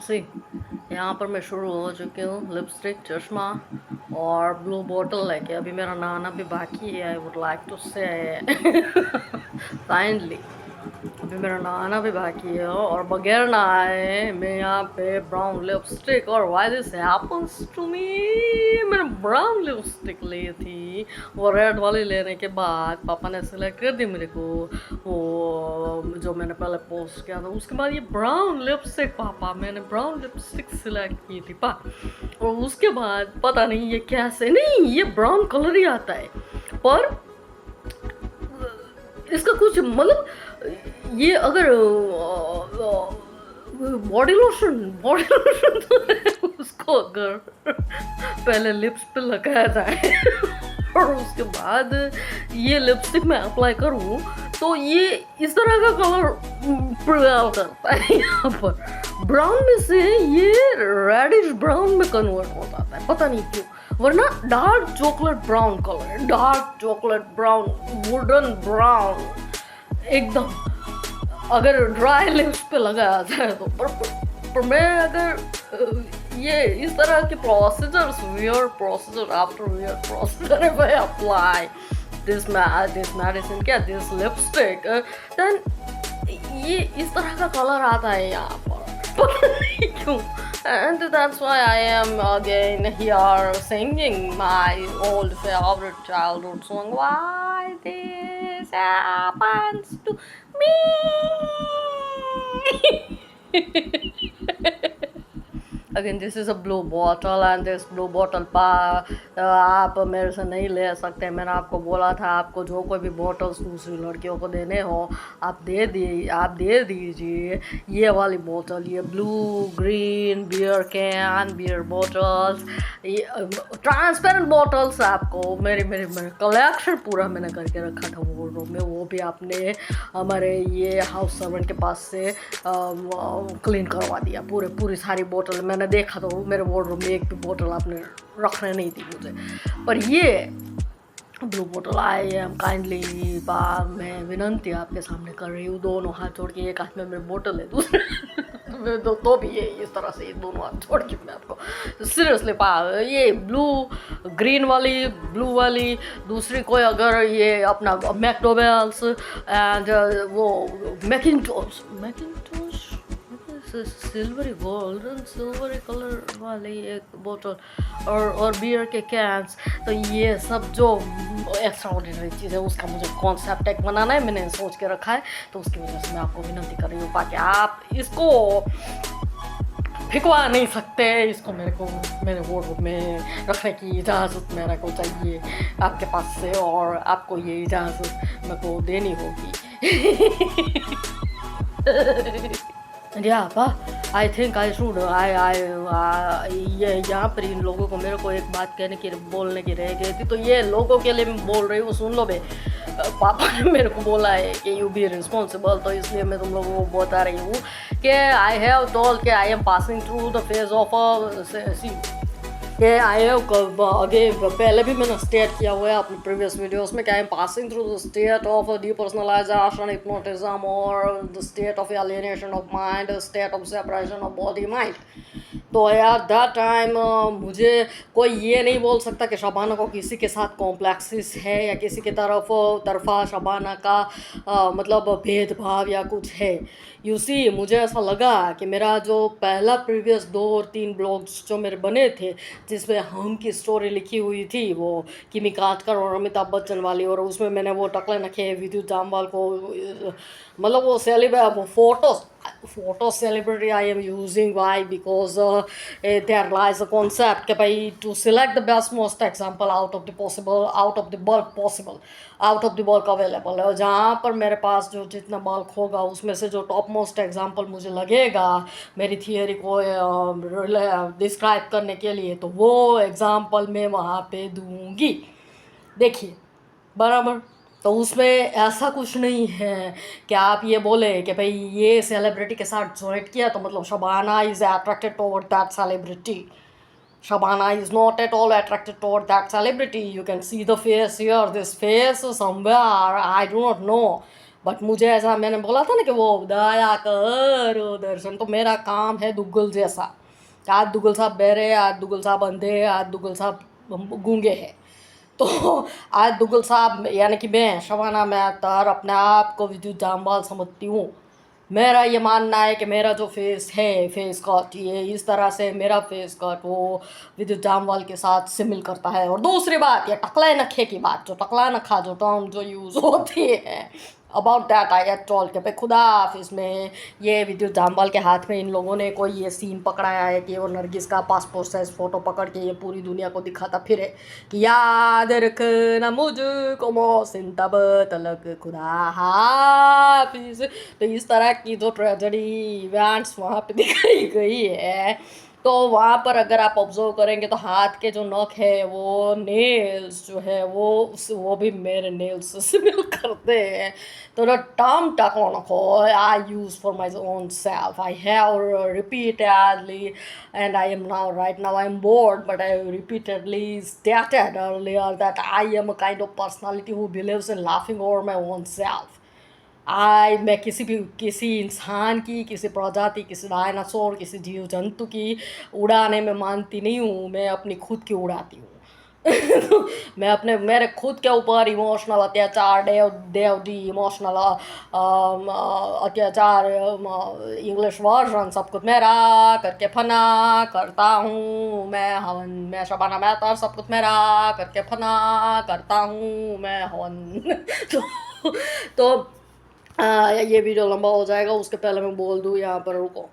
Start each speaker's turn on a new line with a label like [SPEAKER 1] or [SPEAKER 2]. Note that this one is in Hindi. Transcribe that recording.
[SPEAKER 1] सी यहाँ पर मैं शुरू हो चुकी हूँ लिपस्टिक चश्मा और ब्लू बॉटल लेके। अभी मेरा नहाना भी बाकी है। आई वुड लाइक टू से काइंडली अभी मेरा नहाना भी बाकी है और बगैर नहाए मैं यहाँ पे ब्राउन लिपस्टिक और why this happens to me. मैंने ब्राउन लिपस्टिक ली थी, वो रेड वाली लेने के बाद पापा ने सिलेक्ट कर दी मेरे को वो जो मैंने पहले पोस्ट किया था। उसके बाद ये ब्राउन लिपस्टिक पापा मैंने ब्राउन लिपस्टिक सिलेक्ट की थी पा, और उसके बाद पता नहीं ये कैसे, नहीं ये ब्राउन कलर ही आता है पर इसका कुछ मतलब ये अगर बॉडी लोशन तो है, उसको अगर पहले लिप्स पे लगाया जाए और उसके बाद ये लिपस्टिक में अप्लाई करूँ तो ये इस तरह का कलर प्रिवेल करता है। यहाँ पर ब्राउन में से ये रेडिश ब्राउन में कन्वर्ट हो जाता है, पता नहीं क्यों। वरना डार्क चॉकलेट ब्राउन कलर है, dark chocolate brown, wooden brown एकदम, अगर ड्राई लिप्स पे लगाया जाए तो। पर मैं अगर ये इस तरह के procedures, wear procedure after wear procedure if I apply this medicine क्या दिस लिपस्टिक देन ये इस तरह का कलर आता है यहाँ पर, पता नहीं क्यों। And that's why I am again here singing my old favorite childhood song. Why this happens to me? Again this is a blue bottle and this blue bottle आप मेरे से नहीं ले सकते। मैंने आपको बोला था आपको जो कोई भी बॉटल्स दूसरी लड़कियों को देने हो आप दे दीजिए ये वाली बोतल, ये blue green beer can beer bottles, ये ट्रांसपेरेंट बॉटल्स आपको मेरे कलेक्शन पूरा मैंने करके रखा था वो रूम में। वो भी आपने हमारे ये हाउस सर्वेंट के पास से क्लीन करवा दिया पूरी सारी बोतल। मैंने देखा तो मेरे वार्डरोब में एक भी बोतल आपने रखने नहीं दी मुझे। पर ये ब्लू बोतल आई एम काइंडली मैं विनंती आपके सामने कर रही हूँ, दोनों हाथ जोड़ के। एक हाथ में मेरी बोतल है दूसरे तो भी ये इस तरह से ये दोनों हाथ जोड़ के मैं आपको सीरियसली ये ब्लू ग्रीन वाली ब्लू वाली दूसरी कोई अगर ये अपना मैकडोवेल्स एंड वो Macintosh silvery golden silvery colour वाली एक बोतल और बियर के कैंस, तो ये सब जो एक्स्ट्राऑर्डिनरी चीज़ है उसका मुझे कॉन्सेप्ट एक बनाना है, मैंने सोच के रखा है। तो उसकी वजह से मैं आपको विनती कर रही हूँ ताकि आप इसको फेंकवा नहीं सकते, इसको मेरे वार्डरोब में रखने की इजाज़त मेरे को चाहिए आपके पास से, और आपको ये इजाज़त मेरे को देनी होगी। आई थिंक आई शुड ये यहाँ पर इन लोगों को मेरे को एक बात बोलने की रह गई थी, तो ये लोगों के लिए मैं बोल रही हूँ, सुन लो बे। पापा ने मेरे को बोला है कि यू बी रिस्पॉन्सिबल, तो इसलिए मैं तुम लोगों को बता रही हूँ कि आई हैव टोल्ड कि I am passing through the phase of कि आई हैव आगे पहले भी मैंने स्टेट किया हुआ है अपने प्रीवियस वीडियोस में कि I am passing through the state of depersonalization hypnotism और the state of alienation of mind, state of separation of body mind. तो यार दैट टाइम मुझे कोई ये नहीं बोल सकता कि शबाना को किसी के साथ कॉम्प्लेक्सिस है या किसी की तरफा शबाना का मतलब भेदभाव या कुछ है। यू सी मुझे ऐसा लगा कि मेरा जो पहला प्रीवियस 2 और 3 ब्लॉग्स जो मेरे बने थे जिसमें हम की स्टोरी लिखी हुई थी वो किमी काटकर और अमिताभ बच्चन वाली, और उसमें मैंने वो टकले नखे विद्युत जामवाल को मतलब वो वो photo celebrity I am using why because there lies a concept कि भाई to select the best most example out of the bulk possible out of the bulk available है, और जहाँ पर मेरे पास जो जितना बल्क होगा उसमें से जो टॉप मोस्ट एग्जाम्पल मुझे लगेगा मेरी थियोरी को डिस्क्राइब करने के लिए, तो वो एग्जाम्पल मैं वहाँ पे दूँगी। देखिए बराबर, तो उसमें ऐसा कुछ नहीं है कि आप ये बोले कि भाई ये सेलिब्रिटी के साथ जॉइंट किया तो मतलब Shabana is attracted toward that celebrity. Shabana is not at all attracted toward that celebrity. You can see the face here, this face somewhere, I do not know. But मुझे ऐसा, मैंने बोला था ना कि वो दया करो दर्शन, तो मेरा काम है दुग्गल जैसा। आज दुग्गल साहब बहरे, आज दुग्गल साहब अंधे, आज दुग्गल साहब गूंगे हैं। तो आज दुग्गल साहब यानी कि मैं शबाना मैं अख्तर अपने आप को विद्युत जामवाल समझती हूँ। मेरा ये मानना है कि मेरा जो फेस है, फेस कट, ये इस तरह से मेरा फेस कट वो विद्युत जामवाल के साथ सिमिल करता है। और दूसरी बात, ये टकला नखे की बात, जो टकला नखा जो टर्म जो यूज़ होती है, about that I had told के भाई खुदा हाफिज़ में ये विद्युत जामवाल के हाथ में इन लोगों ने कोई ये सीन पकड़ाया है कि वो नरगिस का पासपोर्ट साइज फ़ोटो पकड़ के ये पूरी दुनिया को दिखाता फिरे कि याद रखना मुझको मोहसिन तब तलक खुदा हाफिज़। तो इस तरह की जो ट्रेजेडी इवेंट्स वहाँ पे दिखाई गई है, तो वहाँ पर अगर आप ऑब्जर्व करेंगे तो हाथ के जो नख है वो नेल्स जो है वो भी मेरे नेल्स से सिमिल करते हैं। तो द टर्म टकला नखो I use for my own self, I have repeatedly, and I am now right now I am bored, but I repeatedly stated earlier that I am a kind of personality who believes in laughing over my own self. मैं किसी इंसान की, किसी प्रजाति, किसी डायनासोर, किसी जीव जंतु की उड़ाने में मानती नहीं हूँ, मैं अपनी खुद की उड़ाती हूँ। तो मैं अपने मेरे खुद के ऊपर इमोशनल अत्याचार, देव दी इमोशनल अत्याचार, इंग्लिश वर्जन सब कुछ मेरा करके फना करता हूँ मैं हवन, मैं शबाना मेहतर सब कुछ मेरा करके फना करता हूँ मैं हवन। तो ये वीडियो लंबा हो जाएगा, उसके पहले मैं बोल दूँ यहाँ पर, रुको।